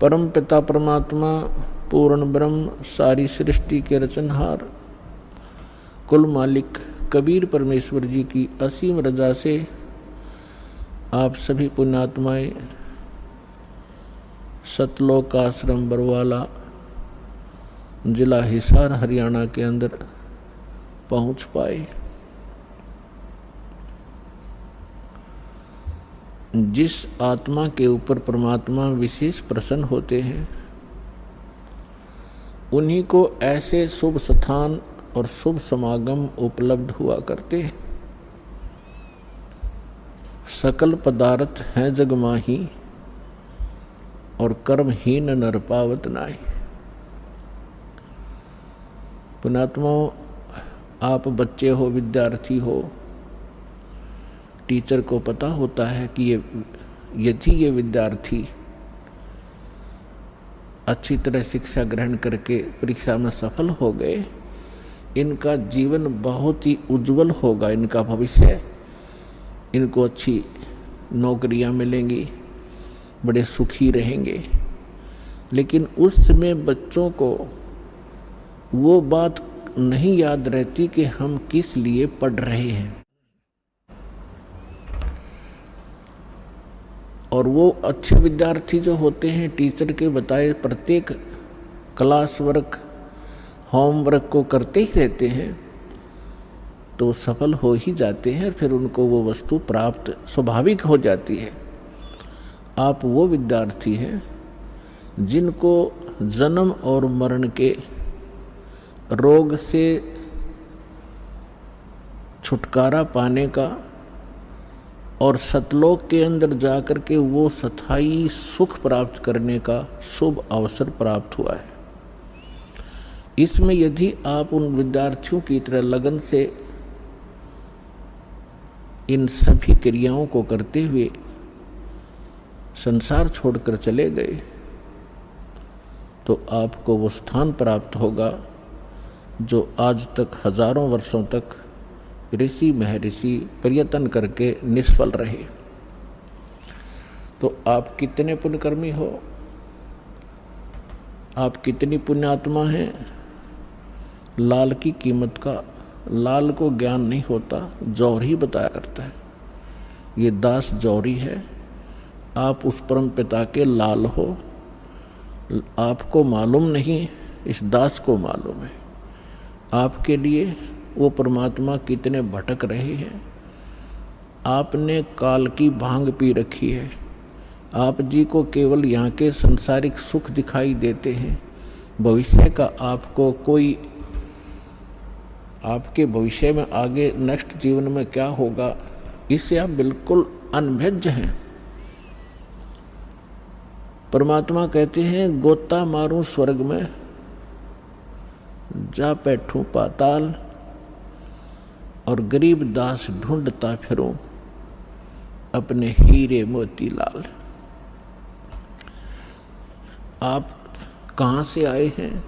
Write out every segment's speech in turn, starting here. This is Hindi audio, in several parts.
परम पिता परमात्मा पूर्ण ब्रह्म सारी सृष्टि के रचनहार कुल मालिक कबीर परमेश्वर जी की असीम रजा से आप सभी पुण्यात्माएं सतलोक आश्रम बरवाला जिला हिसार हरियाणा के अंदर पहुंच पाए। जिस आत्मा के ऊपर परमात्मा विशेष प्रसन्न होते हैं उन्हीं को ऐसे शुभ स्थान और शुभ समागम उपलब्ध हुआ करते हैं। सकल पदार्थ हैं जग माही और कर्महीन नर पावत नाहि। पुण्यात्माओं, आप बच्चे हो, विद्यार्थी हो, टीचर को पता होता है कि यदि ये विद्यार्थी अच्छी तरह शिक्षा ग्रहण करके परीक्षा में सफल हो गए, इनका जीवन बहुत ही उज्जवल होगा, इनका भविष्य, इनको अच्छी नौकरियां मिलेंगी, बड़े सुखी रहेंगे। लेकिन उस समय बच्चों को वो बात नहीं याद रहती कि हम किस लिए पढ़ रहे हैं। और वो अच्छे विद्यार्थी जो होते हैं टीचर के बताए प्रत्येक क्लास वर्क होमवर्क को करते ही रहते हैं तो सफल हो ही जाते हैं, फिर उनको वो वस्तु प्राप्त स्वाभाविक हो जाती है। आप वो विद्यार्थी हैं जिनको जन्म और मरण के रोग से छुटकारा पाने का और सतलोक के अंदर जाकर के वो स्थायी सुख प्राप्त करने का शुभ अवसर प्राप्त हुआ है। इसमें यदि आप उन विद्यार्थियों की तरह लगन से इन सभी क्रियाओं को करते हुए संसार छोड़कर चले गए तो आपको वो स्थान प्राप्त होगा जो आज तक हजारों वर्षों तक ऋषि महर्षि प्रयत्न करके निष्फल रहे। तो आप कितने पुण्यकर्मी हो, आप कितनी पुण्यात्मा हैं। लाल की कीमत का लाल को ज्ञान नहीं होता, जौहरी बताया करता है। ये दास जौहरी है, आप उस परम पिता के लाल हो। आपको मालूम नहीं, इस दास को मालूम है। आपके लिए वो परमात्मा कितने भटक रहे हैं। आपने काल की भांग पी रखी है। आप जी को केवल यहाँ के संसारिक सुख दिखाई देते हैं। भविष्य का आपको कोई, आपके भविष्य में आगे नेक्स्ट जीवन में क्या होगा, इससे आप बिल्कुल अनभिज्ञ हैं। परमात्मा कहते हैं गोता मारूं स्वर्ग में, जा बैठूं पाताल, और गरीब दास ढूंढता फिरूं अपने हीरे मोती लाल। आप कहाँ से आए हैं,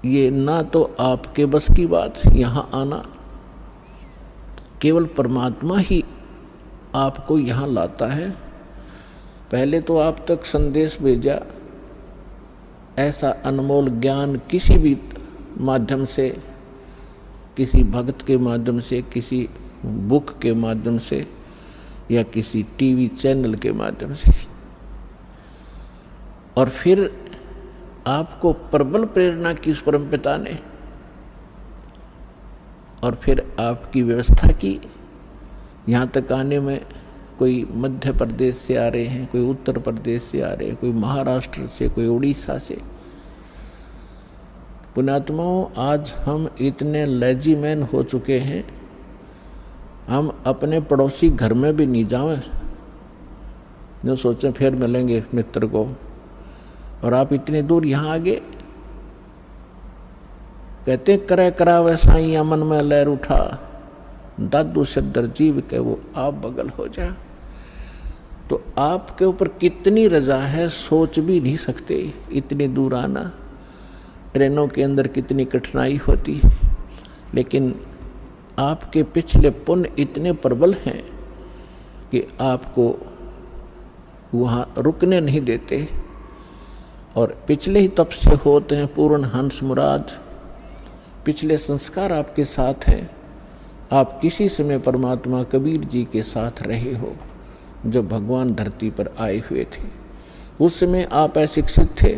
ये ना तो आपके बस की बात यहाँ आना, केवल परमात्मा ही आपको यहाँ लाता है। पहले तो आप तक संदेश भेजा, ऐसा अनमोल ज्ञान किसी भी माध्यम से, किसी भक्त के माध्यम से, किसी बुक के माध्यम से या किसी टीवी चैनल के माध्यम से, और फिर आपको प्रबल प्रेरणा की उस परमपिता ने, और फिर आपकी व्यवस्था की। यहाँ तक आने में कोई मध्य प्रदेश से आ रहे हैं, कोई उत्तर प्रदेश से आ रहे हैं, कोई महाराष्ट्र से, कोई उड़ीसा से। पुण्यात्माओं, आज हम इतने लेजीमैन हो चुके हैं, हम अपने पड़ोसी घर में भी नहीं जाएं, जो सोचें फिर मिलेंगे मित्र को, और आप इतनी दूर यहाँ आ गए। कहते करे करावे साईं मन में लहर उठा, दादू सदर जीव के वो आप बगल हो जा। तो आपके ऊपर कितनी रजा है सोच भी नहीं सकते। इतनी दूर आना, ट्रेनों के अंदर कितनी कठिनाई होती है, लेकिन आपके पिछले पुण्य इतने प्रबल हैं कि आपको वहाँ रुकने नहीं देते। और पिछले ही तप से होते हैं पूर्ण हंस मुराद, पिछले संस्कार आपके साथ हैं। आप किसी समय परमात्मा कबीर जी के साथ रहे हो जब भगवान धरती पर आए हुए थे। उस समय आप अशिक्षित थे,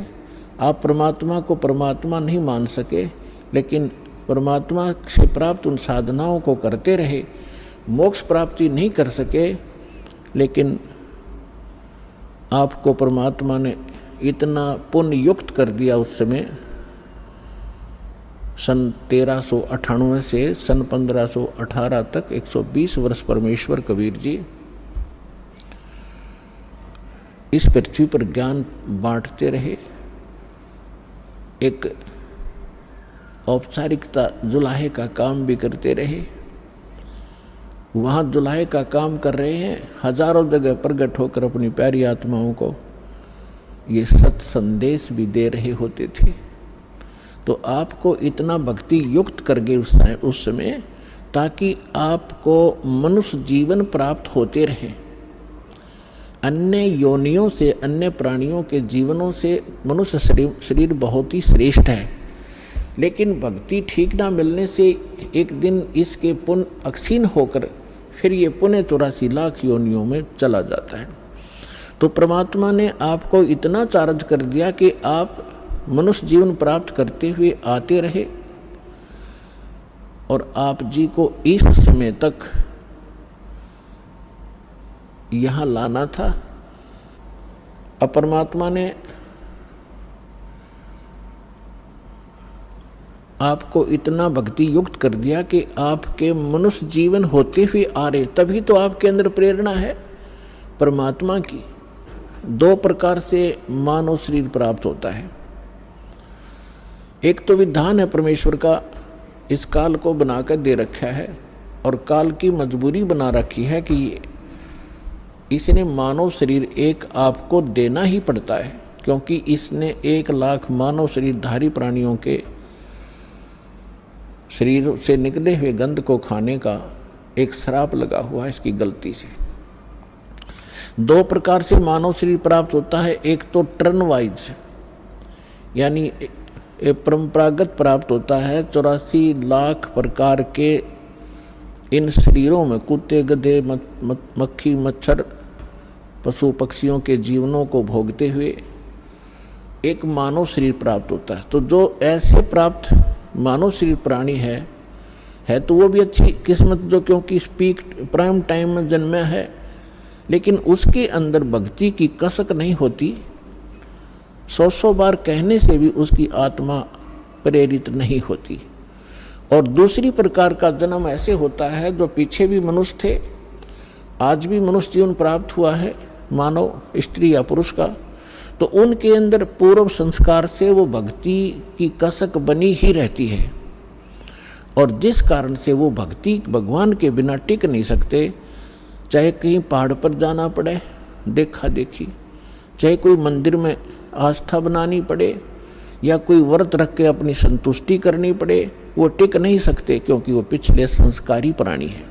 आप परमात्मा को परमात्मा नहीं मान सके, लेकिन परमात्मा से प्राप्त उन साधनाओं को करते रहे, मोक्ष प्राप्ति नहीं कर सके, लेकिन आपको परमात्मा ने इतना पुण्य युक्त कर दिया उस समय। सन 1398 से सन 1518 तक 120 वर्ष परमेश्वर कबीर जी इस पृथ्वी पर ज्ञान बांटते रहे। एक औपचारिकता जुलाहे का काम भी करते रहे। वहाँ जुलाहे का काम कर रहे हैं, हजारों जगह प्रकट होकर अपनी प्यारी आत्माओं को ये सत संदेश भी दे रहे होते थे। तो आपको इतना भक्ति युक्त कर गए उस समय, ताकि आपको मनुष्य जीवन प्राप्त होते रहे। अन्य योनियों से, अन्य प्राणियों के जीवनों से मनुष्य शरीर बहुत ही श्रेष्ठ है, लेकिन भक्ति ठीक ना मिलने से एक दिन इसके पुण्य अक्षीण होकर फिर ये पुण्य 84 लाख योनियों में चला जाता है। तो परमात्मा ने आपको इतना चार्ज कर दिया कि आप मनुष्य जीवन प्राप्त करते हुए आते रहे, और आप जी को इस समय तक यहाँ लाना था। अब परमात्मा ने आपको इतना भक्ति युक्त कर दिया कि आपके मनुष्य जीवन होते हुए आ रहे, तभी तो आपके अंदर प्रेरणा है परमात्मा की। 2 प्रकार से मानव शरीर प्राप्त होता है। एक तो विधान है परमेश्वर का, इस काल को बनाकर दे रखा है, और काल की मजबूरी बना रखी है कि इसने मानव शरीर एक आपको देना ही पड़ता है, क्योंकि इसने 1 लाख मानव शरीरधारी प्राणियों के शरीर से निकले हुए गंध को खाने का एक श्राप लगा हुआ है इसकी गलती से। 2 प्रकार से मानव शरीर प्राप्त होता है। एक तो टर्न वाइज, यानी परंपरागत प्राप्त होता है। 84 लाख प्रकार के इन शरीरों में कुत्ते, गधे, मक्खी, मच्छर, पशु पक्षियों के जीवनों को भोगते हुए एक मानव शरीर प्राप्त होता है। तो जो ऐसे प्राप्त मानव शरीर प्राणी है तो वो भी अच्छी किस्मत, जो क्योंकि स्पीक प्राइम टाइम में जन्मा है, लेकिन उसके अंदर भक्ति की कसक नहीं होती। 100 बार कहने से भी उसकी आत्मा प्रेरित नहीं होती। और दूसरी प्रकार का जन्म ऐसे होता है जो पीछे भी मनुष्य थे, आज भी मनुष्य जीवन प्राप्त हुआ है, मानव स्त्री या पुरुष का, तो उनके अंदर पूर्व संस्कार से वो भक्ति की कसक बनी ही रहती है, और जिस कारण से वो भक्ति भगवान के बिना टिक नहीं सकते। चाहे कहीं पहाड़ पर जाना पड़े देखा देखी, चाहे कोई मंदिर में आस्था बनानी पड़े, या कोई व्रत रख के अपनी संतुष्टि करनी पड़े, वो टिक नहीं सकते, क्योंकि वो पिछले संस्कारी प्राणी है।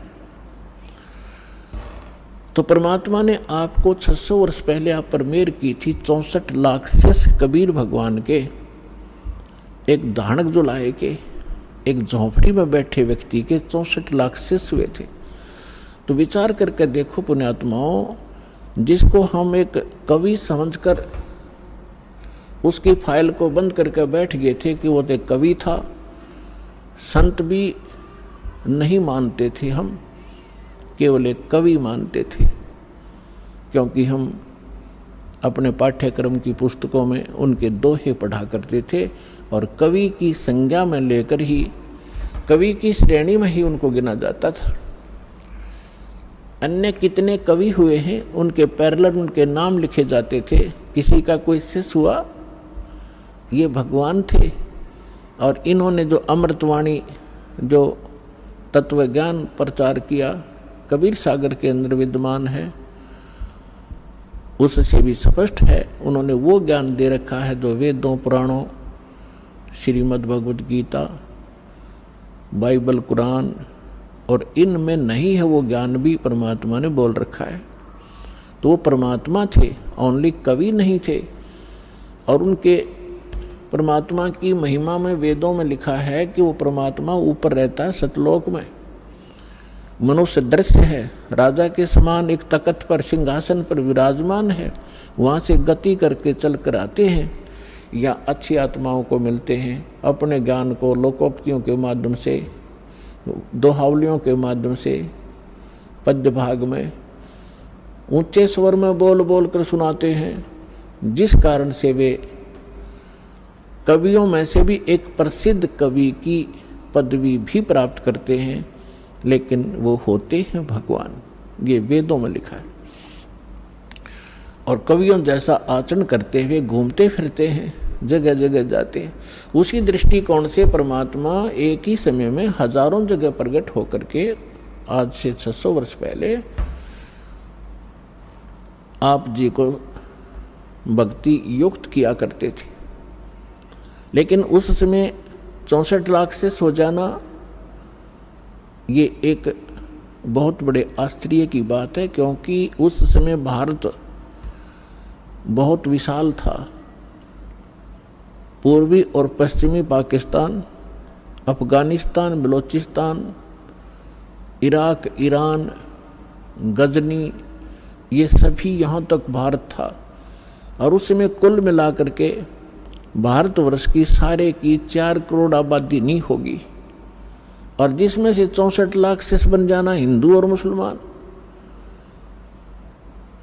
तो परमात्मा ने आपको 600 वर्ष पहले आप पर मेहर की थी। 64 लाख शिष्य कबीर भगवान के, एक धानक जुलाहे के, एक झोंपड़ी में बैठे व्यक्ति के 64 लाख शिष्य हुए थे। तो विचार करके देखो पुण्यात्माओं, जिसको हम एक कवि समझकर उसकी फाइल को बंद करके बैठ गए थे कि वो तो एक कवि था, संत भी नहीं मानते थे, हम केवल एक कवि मानते थे, क्योंकि हम अपने पाठ्यक्रम की पुस्तकों में उनके दोहे पढ़ा करते थे, और कवि की संज्ञा में लेकर ही, कवि की श्रेणी में ही उनको गिना जाता था। अन्य कितने कवि हुए हैं, उनके पैरेलल उनके नाम लिखे जाते थे। किसी का कोई शिष्य हुआ, ये भगवान थे, और इन्होंने जो अमृतवाणी, जो तत्व ज्ञान प्रचार किया, कबीर सागर के अंदर विद्यमान है, उससे भी स्पष्ट है। उन्होंने वो ज्ञान दे रखा है जो वेदों, पुराणों, श्रीमद् भगवद गीता, बाइबल, कुरान और इनमें नहीं है, वो ज्ञान भी परमात्मा ने बोल रखा है। तो वो परमात्मा थे, ओनली कवि नहीं थे। और उनके परमात्मा की महिमा में वेदों में लिखा है कि वो परमात्मा ऊपर रहता है सतलोक में, मनुष्य दृश्य है, राजा के समान एक तख्त पर सिंहासन पर विराजमान है, वहाँ से गति करके चल कर आते हैं या अच्छी आत्माओं को मिलते हैं, अपने ज्ञान को लोकोक्तियों के माध्यम से, दोहावलियों के माध्यम से पद्य भाग में ऊंचे स्वर में बोल बोल कर सुनाते हैं, जिस कारण से वे कवियों में से भी एक प्रसिद्ध कवि की पदवी भी प्राप्त करते हैं, लेकिन वो होते हैं भगवान। ये वेदों में लिखा है। और कवियों जैसा आचरण करते हुए घूमते फिरते हैं, जगह जगह जाते हैं। उसी दृष्टिकोण से परमात्मा एक ही समय में हजारों जगह प्रकट होकर के आज से 600 वर्ष पहले आप जी को भक्ति युक्त किया करते थे। लेकिन उस समय 64 लाख से सो जाना ये एक बहुत बड़े आश्चर्य की बात है, क्योंकि उस समय भारत बहुत विशाल था। पूर्वी और पश्चिमी पाकिस्तान, अफगानिस्तान, बलूचिस्तान, इराक, ईरान, गजनी, ये सभी यहाँ तक भारत था। और उस समय कुल मिलाकर के भारतवर्ष की सारे की 4 करोड़ आबादी नहीं होगी, और जिसमें से 64 लाख से बन जाना हिंदू और मुसलमान।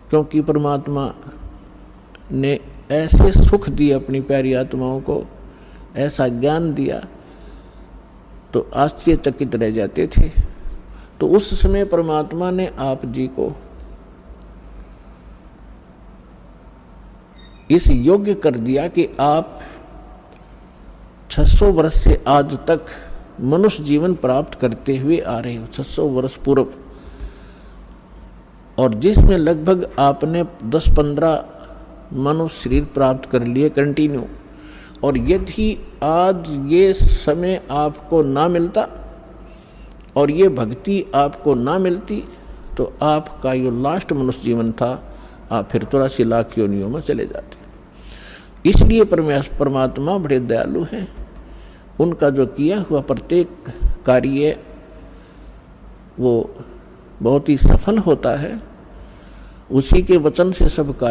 क्योंकि परमात्मा ने ऐसे सुख दिए अपनी प्यारी आत्माओं को, ऐसा ज्ञान दिया, तो आश्चर्यचकित रह जाते थे। तो उस समय परमात्मा ने आप जी को इस योग्य कर दिया कि आप 600 वर्ष से आज तक मनुष्य जीवन प्राप्त करते हुए आ रहे हो, 600 वर्ष पूर्व, और जिसमें लगभग आपने 10-15 मनुष्य शरीर प्राप्त कर लिए कंटिन्यू। और यदि आज ये समय आपको ना मिलता और ये भक्ति आपको ना मिलती, तो आपका जो लास्ट मनुष्य जीवन था, आप फिर 83 लाख योनियों में चले जाते। इसलिए परमात्मा बड़े दयालु हैं। उनका जो किया हुआ प्रत्येक कार्य वो बहुत ही सफल होता है। उसी के वचन से सब कार्य